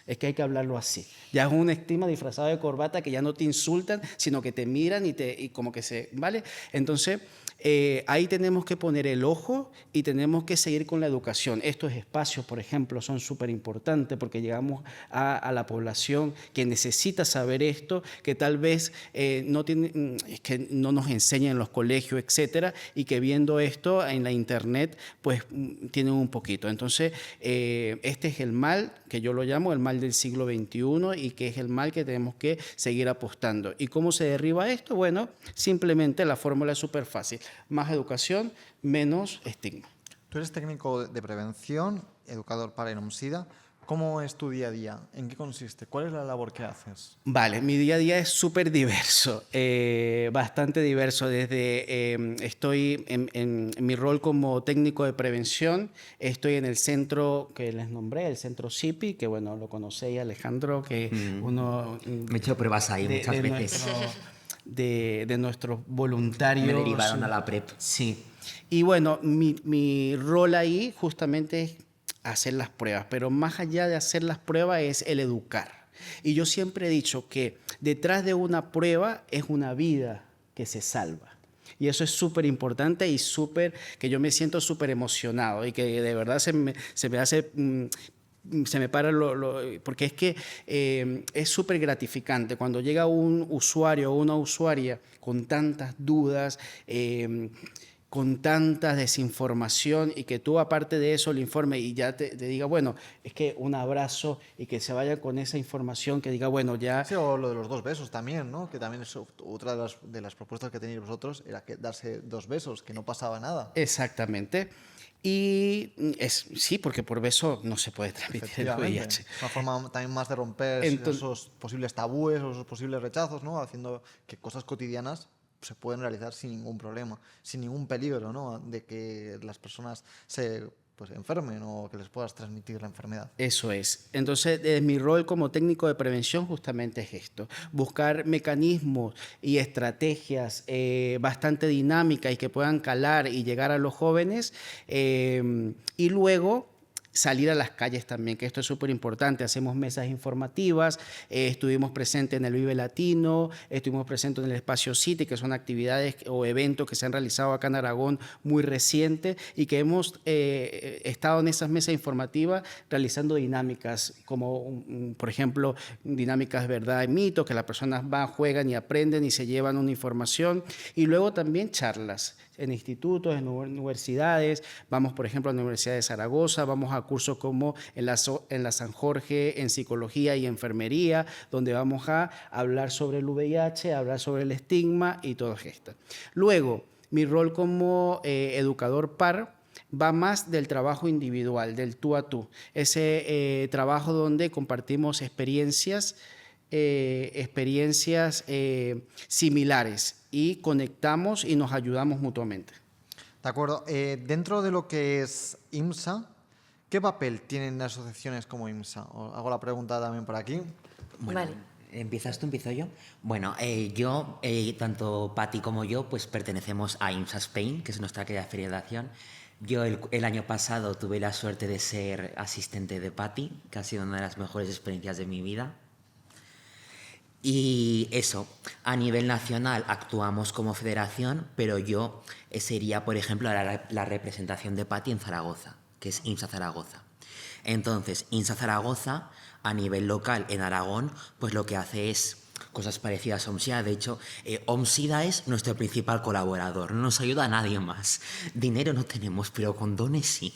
Es que hay que hablarlo así. Ya es un estigma disfrazado de corbata que ya no te insultan, sino que te miran y como que se... ¿Vale? Entonces, ahí tenemos que poner el ojo y tenemos que seguir con la educación. Estos espacios, por ejemplo, son súper importantes porque llegamos a la población que necesita saber esto, que tal vez que no nos enseñan en los colegios, etcétera, y que viendo esto en la internet, pues tienen un poquito. Entonces, este es el mal, que yo lo llamo el mal del siglo XXI y que es el mal que tenemos que seguir apostando. ¿Y cómo se derriba esto? Bueno, simplemente la fórmula es súper fácil. Más educación, menos estigma. Tú eres técnico de prevención, educador para INOMSIDA. ¿Cómo es tu día a día? ¿En qué consiste? ¿Cuál es la labor que haces? Vale, mi día a día es súper diverso, bastante diverso. Estoy en mi rol como técnico de prevención, estoy en el centro que les nombré, el centro CIPI, que bueno, lo conocéis, Alejandro, que uno... Me he hecho pruebas ahí muchas veces. De nuestros voluntarios. Me derivaron a la PrEP. Sí. Y bueno, mi rol ahí justamente es hacer las pruebas, pero más allá de hacer las pruebas es el educar. Y yo siempre he dicho que detrás de una prueba es una vida que se salva. Y eso es súper importante y que yo me siento súper emocionado y que de verdad se me hace... se me para porque es que es súper gratificante cuando llega un usuario o una usuaria con tantas dudas, con tanta desinformación y que tú aparte de eso le informe y ya te diga, bueno, es que un abrazo y que se vaya con esa información, que diga, bueno, ya... Sí, o lo de los 2 besos también, ¿no? Que también es otra de las propuestas que tenéis vosotros, era que darse 2 besos, que no pasaba nada. Exactamente. Y sí, porque por beso no se puede transmitir el VIH. Es una forma también más de romper esos posibles tabúes o esos posibles rechazos, ¿no? Haciendo que cosas cotidianas se pueden realizar sin ningún problema, sin ningún peligro, ¿no? De que las personas se pues enfermen o que les puedas transmitir la enfermedad. Eso es. Entonces, mi rol como técnico de prevención justamente es esto, buscar mecanismos y estrategias bastante dinámicas y que puedan calar y llegar a los jóvenes y luego salir a las calles también, que esto es súper importante. Hacemos mesas informativas, estuvimos presentes en el Vive Latino, estuvimos presentes en el Espacio City, que son actividades o eventos que se han realizado acá en Aragón muy recientes y que hemos estado en esas mesas informativas realizando dinámicas como, por ejemplo, dinámicas verdad y mito, que las personas van, juegan y aprenden y se llevan una información, y luego también charlas en institutos, en universidades. Vamos, por ejemplo, a la Universidad de Zaragoza, vamos a cursos como en la San Jorge en psicología y enfermería, donde vamos a hablar sobre el VIH, hablar sobre el estigma y todo esto. Luego, mi rol como educador PAR va más del trabajo individual, del tú a tú. Ese trabajo donde compartimos experiencias similares y conectamos y nos ayudamos mutuamente. De acuerdo. Dentro de lo que es IMSA, ¿qué papel tienen asociaciones como IMSA? Os hago la pregunta también por aquí. Bueno, Vale. ¿empiezas tú, empiezo yo? Bueno, yo, tanto Patti como yo, pues pertenecemos a IMSA Spain, que es nuestra federación. Yo el año pasado tuve la suerte de ser asistente de Patti, que ha sido una de las mejores experiencias de mi vida. Y eso, a nivel nacional actuamos como federación, pero yo sería, por ejemplo, la representación de Patti en Zaragoza, que es IMSA Zaragoza. Entonces, IMSA Zaragoza, a nivel local en Aragón, pues lo que hace es cosas parecidas a OMSIDA. De hecho, OMSIDA es nuestro principal colaborador, no nos ayuda a nadie más. Dinero no tenemos, pero con dones sí.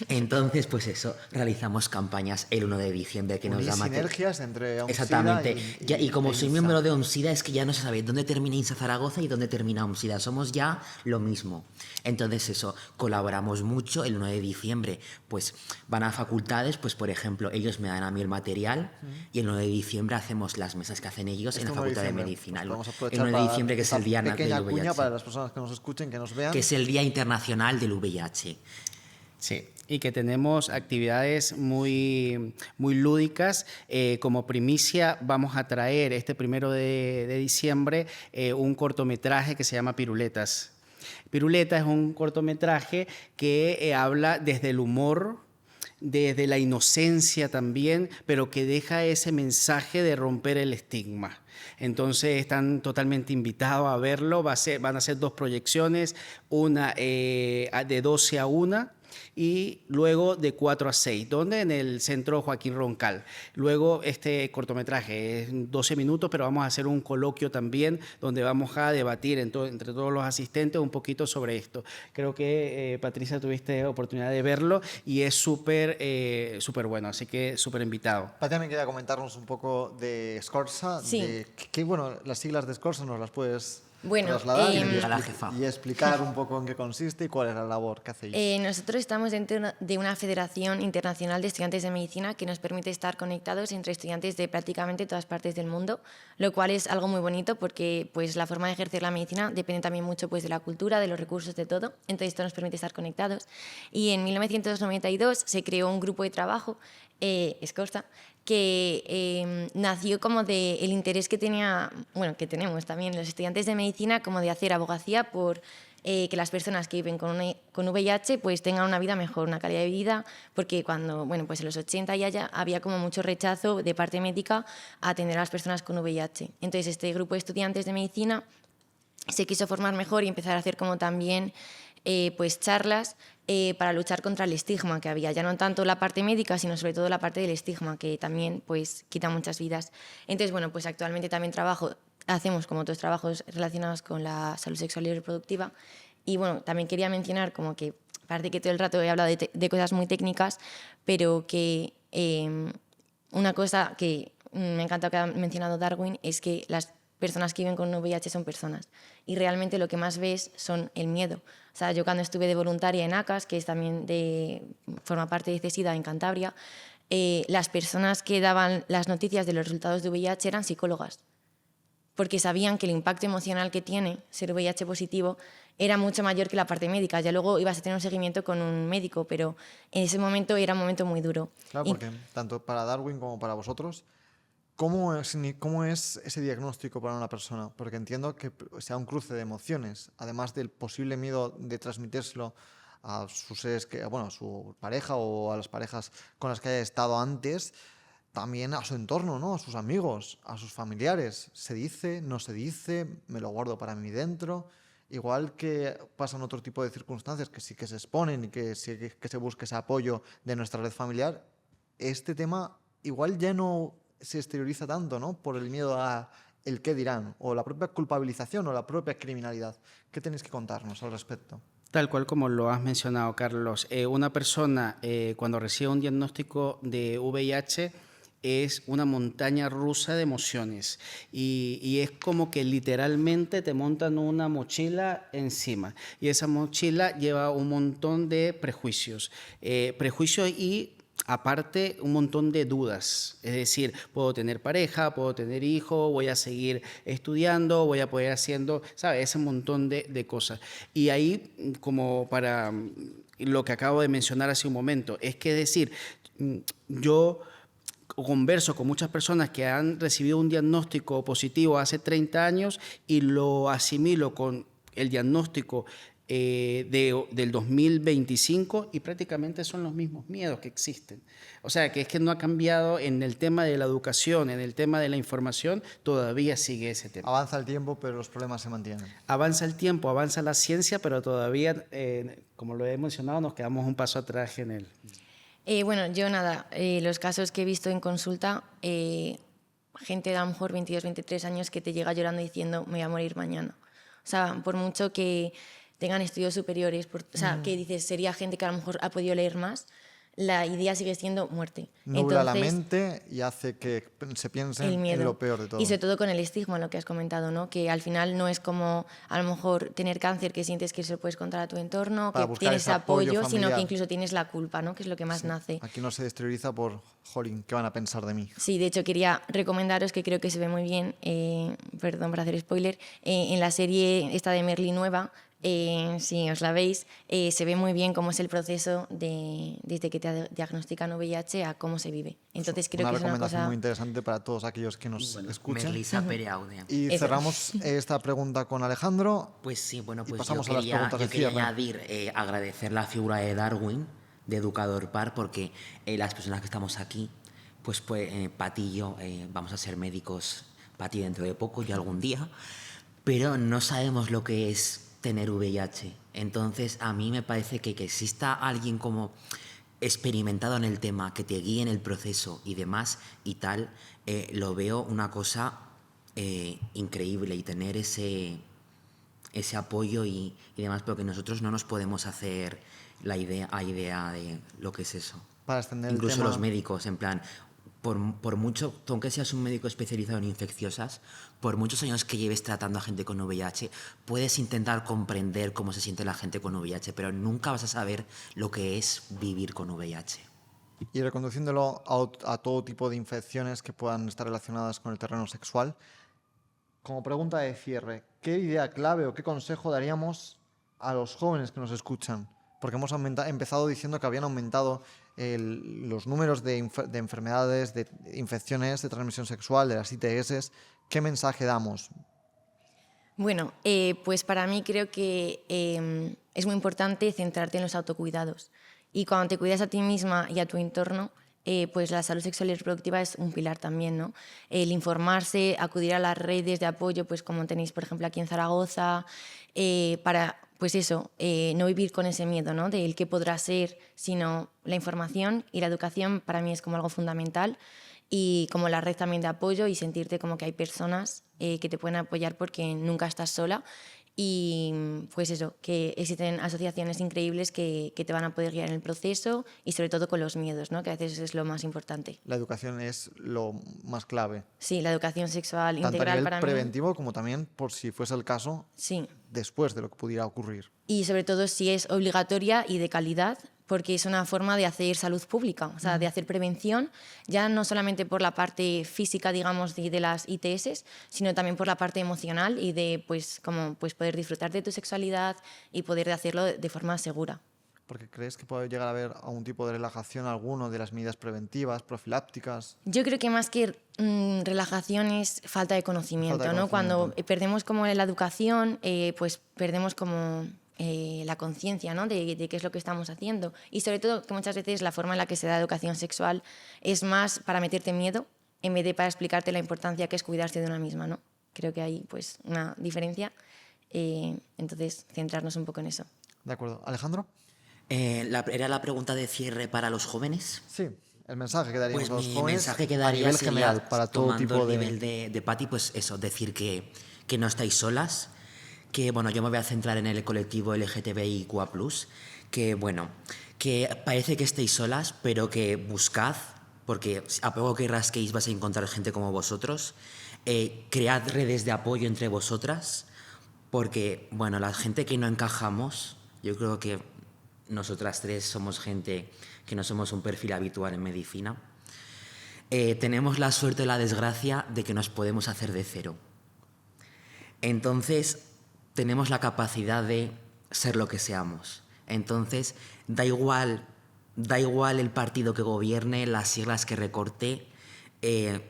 Entonces, pues eso, realizamos campañas el 1 de diciembre que nos Unís da sinergias entre OMSIDA Exactamente. Y como soy IMSA. miembro de OMSIDA, es que ya no se sabe dónde termina IMSA Zaragoza y dónde termina OMSIDA. Somos ya lo mismo. Entonces eso, colaboramos mucho. El 1 de diciembre pues van a facultades, pues por ejemplo, ellos me dan a mí el material y el 1 de diciembre hacemos las mesas que hacen ellos en la Facultad de Medicina. Pues vamos a El aprovechar 1 de diciembre, que es el día pequeña del cuña VIH. para las personas que nos escuchen, que nos vean. Que es el Día Internacional del VIH. Sí, y que tenemos actividades muy lúdicas. Como primicia vamos a traer este 1 de diciembre un cortometraje que se llama Piruletas. Piruleta es un cortometraje que habla desde el humor, desde la inocencia también, pero que deja ese mensaje de romper el estigma. Entonces están totalmente invitados a verlo. Van a ser 2 proyecciones, una de 12 a 1 y luego de 4 a 6, donde en el Centro Joaquín Roncal. Luego este cortometraje es 12 minutos, pero vamos a hacer un coloquio también donde vamos a debatir entre todos los asistentes un poquito sobre esto. Creo que Patricia tuviste oportunidad de verlo y es súper bueno, así que súper invitado. Pati también quería comentarnos un poco de Scorsa. Sí. Bueno, las siglas de Scorsa nos las puedes Bueno, trasladar a la jefa. y explicar un poco en qué consiste y cuál es la labor que hacéis. Nosotros estamos dentro de una federación internacional de estudiantes de medicina que nos permite estar conectados entre estudiantes de prácticamente todas partes del mundo, lo cual es algo muy bonito porque pues, la forma de ejercer la medicina depende también mucho pues, de la cultura, de los recursos, de todo. Entonces esto nos permite estar conectados. Y en 1992 se creó un grupo de trabajo, Scorsa, que nació como del interés que que tenemos también los estudiantes de medicina, como de hacer abogacía por que las personas que viven con VIH pues tengan una vida mejor, una calidad de vida, porque cuando, pues en los 80 ya había como mucho rechazo de parte médica a atender a las personas con VIH. Entonces este grupo de estudiantes de medicina se quiso formar mejor y empezar a hacer como también pues charlas para luchar contra el estigma que había, ya no tanto la parte médica, sino sobre todo la parte del estigma, que también pues quita muchas vidas. Entonces, pues actualmente también hacemos como otros trabajos relacionados con la salud sexual y reproductiva. Y también quería mencionar como que parece que todo el rato he hablado de cosas muy técnicas, pero que una cosa que me encanta que ha mencionado Darwin es que las personas que viven con VIH son personas y realmente lo que más ves son el miedo. O sea, yo cuando estuve de voluntaria en ACAS, que es también forma parte de CESIDA en Cantabria, las personas que daban las noticias de los resultados de VIH eran psicólogas, porque sabían que el impacto emocional que tiene ser VIH positivo era mucho mayor que la parte médica. Ya luego ibas a tener un seguimiento con un médico, pero en ese momento era un momento muy duro. Claro, Y- porque tanto para Darwin como para vosotros, ¿cómo es ese diagnóstico para una persona? Porque entiendo que sea un cruce de emociones, además del posible miedo de transmitírselo a sus seres bueno, a su pareja o a las parejas con las que haya estado antes, también a su entorno, ¿no? A sus amigos, a sus familiares. ¿Se dice? ¿No se dice? ¿Me lo guardo para mí dentro? Igual que pasan otro tipo de circunstancias que sí que se exponen y que sí que se busque ese apoyo de nuestra red familiar, este tema igual ya no se exterioriza tanto, ¿no? Por el miedo a el qué dirán, o la propia culpabilización o la propia criminalidad. ¿Qué tenéis que contarnos al respecto? Tal cual como lo has mencionado, Carlos, una persona cuando recibe un diagnóstico de VIH es una montaña rusa de emociones y es como que literalmente te montan una mochila encima y esa mochila lleva un montón de prejuicios y aparte un montón de dudas, es decir, puedo tener pareja, puedo tener hijo, voy a seguir estudiando, voy a poder haciendo, ¿sabes? Ese montón de cosas. Y ahí, como para lo que acabo de mencionar hace un momento, es que decir, yo converso con muchas personas que han recibido un diagnóstico positivo hace 30 años y lo asimilo con el diagnóstico del 2025 y prácticamente son los mismos miedos que existen. O sea, que es que no ha cambiado en el tema de la educación, en el tema de la información, todavía sigue ese tema. Avanza el tiempo, pero los problemas se mantienen. Avanza el tiempo, avanza la ciencia, pero todavía, como lo he mencionado, nos quedamos un paso atrás en él. Bueno, yo nada, los casos que he visto en consulta, gente de a lo mejor 22, 23 años que te llega llorando diciendo me voy a morir mañana. O sea, por mucho que tengan estudios superiores, o sea, que dices, sería gente que a lo mejor ha podido leer más, la idea sigue siendo muerte. Nubla la Entonces, mente y hace que se piense el en miedo. lo peor de todo. Y sobre todo con el estigma, lo que has comentado, ¿no? Que al final no es como a lo mejor tener cáncer que sientes que se lo puedes contar a tu entorno, Para que buscar tienes ese apoyo apoyo, sino familiar. que incluso tienes la culpa, ¿no? Que es lo que más nace. Aquí no se exterioriza por, jolín, ¿qué van a pensar de mí? Sí, de hecho quería recomendaros que creo que se ve muy bien, perdón por hacer spoiler, en la serie esta de Merli nueva, si os la veis, se ve muy bien cómo es el proceso desde que te diagnostican VIH a cómo se vive. Entonces creo Una que es una recomendación cosa... muy interesante para todos aquellos que nos escuchen. Merlisa Pereaude. Y Eso. cerramos esta pregunta con Alejandro. Pues sí, bueno, Y pues pasamos yo a las quería, preguntas de yo quería cierre. añadir, agradecer la figura de Darwin, de educador par, porque las personas que estamos aquí, pues Pati y yo vamos a ser médicos, Pati dentro de poco, yo algún día, pero no sabemos lo que es tener VIH. Entonces, a mí me parece que exista alguien como experimentado en el tema, que te guíe en el proceso y demás y tal, lo veo una cosa increíble y tener ese apoyo y demás, porque nosotros no nos podemos hacer la idea de lo que es eso. Para extender el Incluso tema. los médicos, en plan, por mucho, aunque seas un médico especializado en infecciosas, por muchos años que lleves tratando a gente con VIH, puedes intentar comprender cómo se siente la gente con VIH, pero nunca vas a saber lo que es vivir con VIH. Y reconduciéndolo a todo tipo de infecciones que puedan estar relacionadas con el terreno sexual, como pregunta de cierre, ¿qué idea clave o qué consejo daríamos a los jóvenes que nos escuchan? Porque hemos empezado diciendo que habían aumentado los números de enfermedades, de infecciones de transmisión sexual, de las ITS. ¿Qué mensaje damos? Bueno, pues para mí creo que es muy importante centrarte en los autocuidados. Y cuando te cuidas a ti misma y a tu entorno, pues la salud sexual y reproductiva es un pilar también, ¿no? El informarse, acudir a las redes de apoyo, pues como tenéis, por ejemplo, aquí en Zaragoza, para, pues eso, no vivir con ese miedo, ¿no? De el qué podrá ser, sino la información y la educación para mí es como algo fundamental. Y como la red también de apoyo y sentirte como que hay personas que te pueden apoyar porque nunca estás sola y pues eso, que existen asociaciones increíbles que te van a poder guiar en el proceso y sobre todo con los miedos, ¿no? Que a veces es lo más importante. La educación es lo más clave, Sí, la educación sexual tanto a integral nivel para mí. preventivo como también, por si fuese el caso, Sí. después de lo que pudiera ocurrir. Y sobre todo si es obligatoria y de calidad, porque es una forma de hacer salud pública, o sea, de hacer prevención, ya no solamente por la parte física, digamos, de las ITS, sino también por la parte emocional y de pues, como, pues, poder disfrutar de tu sexualidad y poder hacerlo de forma segura. Porque crees que puede llegar a haber algún tipo de relajación alguno de las medidas preventivas, profilácticas. Yo creo que más que relajación es falta de conocimiento, Falta de ¿no? Cuando conocimiento. perdemos como la educación, pues perdemos como la conciencia, ¿no? de qué es lo que estamos haciendo. Y sobre todo que muchas veces la forma en la que se da educación sexual es más para meterte miedo en vez de para explicarte la importancia que es cuidarse de una misma, ¿no? Creo que hay pues una diferencia. Entonces, centrarnos un poco en eso. ¿De acuerdo? ¿Alejandro? ¿Era la pregunta de cierre para los jóvenes? Sí, el mensaje que daríamos Pues a los mi jóvenes mensaje que a daría nivel sería, general para todo tomando tipo el de... nivel de Patti, pues eso, decir que no estáis solas, que bueno, yo me voy a centrar en el colectivo LGTBIQA+, que bueno, que parece que estéis solas, pero que buscad, porque a poco que rasquéis vais a encontrar gente como vosotros, cread redes de apoyo entre vosotras, porque bueno, la gente que no encajamos, yo creo que nosotras tres somos gente que no somos un perfil habitual en medicina. Tenemos la suerte o la desgracia de que nos podemos hacer de cero. Entonces, tenemos la capacidad de ser lo que seamos. Entonces, da igual el partido que gobierne, las siglas que recorte, el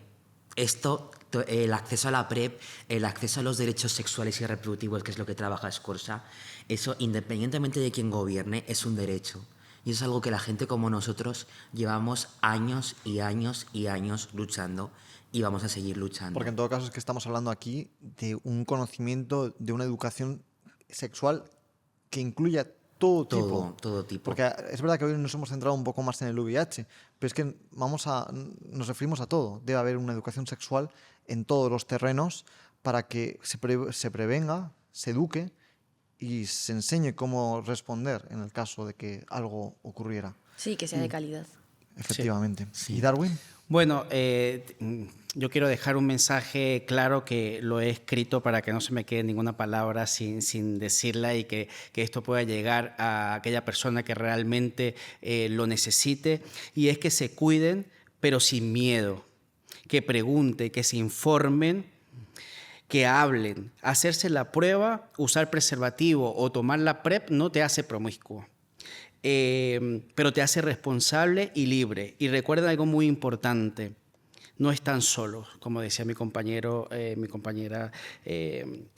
acceso a la PrEP, el acceso a los derechos sexuales y reproductivos, que es lo que trabaja Scorsa, eso, independientemente de quién gobierne, es un derecho. Y eso es algo que la gente como nosotros llevamos años y años y años luchando y vamos a seguir luchando. Porque en todo caso es que estamos hablando aquí de un conocimiento, de una educación sexual que incluya todo tipo. Todo tipo. Porque es verdad que hoy nos hemos centrado un poco más en el VIH, pero es que nos referimos a todo. Debe haber una educación sexual en todos los terrenos para que se prevenga, se eduque y se enseñe cómo responder en el caso de que algo ocurriera. Sí, que sea de calidad. Efectivamente. Sí. ¿Y Darwin? Bueno, yo quiero dejar un mensaje claro que lo he escrito para que no se me quede ninguna palabra sin decirla y que esto pueda llegar a aquella persona que realmente lo necesite. Y es que se cuiden, pero sin miedo, que pregunten, que se informen, que hablen. Hacerse la prueba, usar preservativo o tomar la PrEP no te hace promiscuo. Pero te hace responsable y libre. Y recuerda algo muy importante, no están solos, como decía mi compañera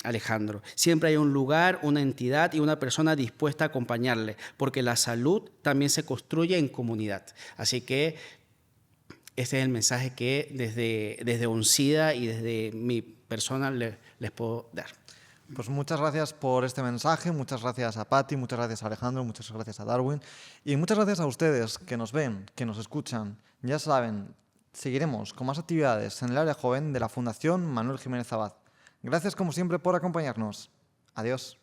Alejandro. Siempre hay un lugar, una entidad y una persona dispuesta a acompañarle, porque la salud también se construye en comunidad. Así que este es el mensaje que desde ONCIDA y desde mi persona les puedo dar. Pues muchas gracias por este mensaje, muchas gracias a Patti, muchas gracias a Alejandro, muchas gracias a Darwin y muchas gracias a ustedes que nos ven, que nos escuchan. Ya saben, seguiremos con más actividades en el área joven de la Fundación Manuel Jiménez Abad. Gracias como siempre por acompañarnos. Adiós.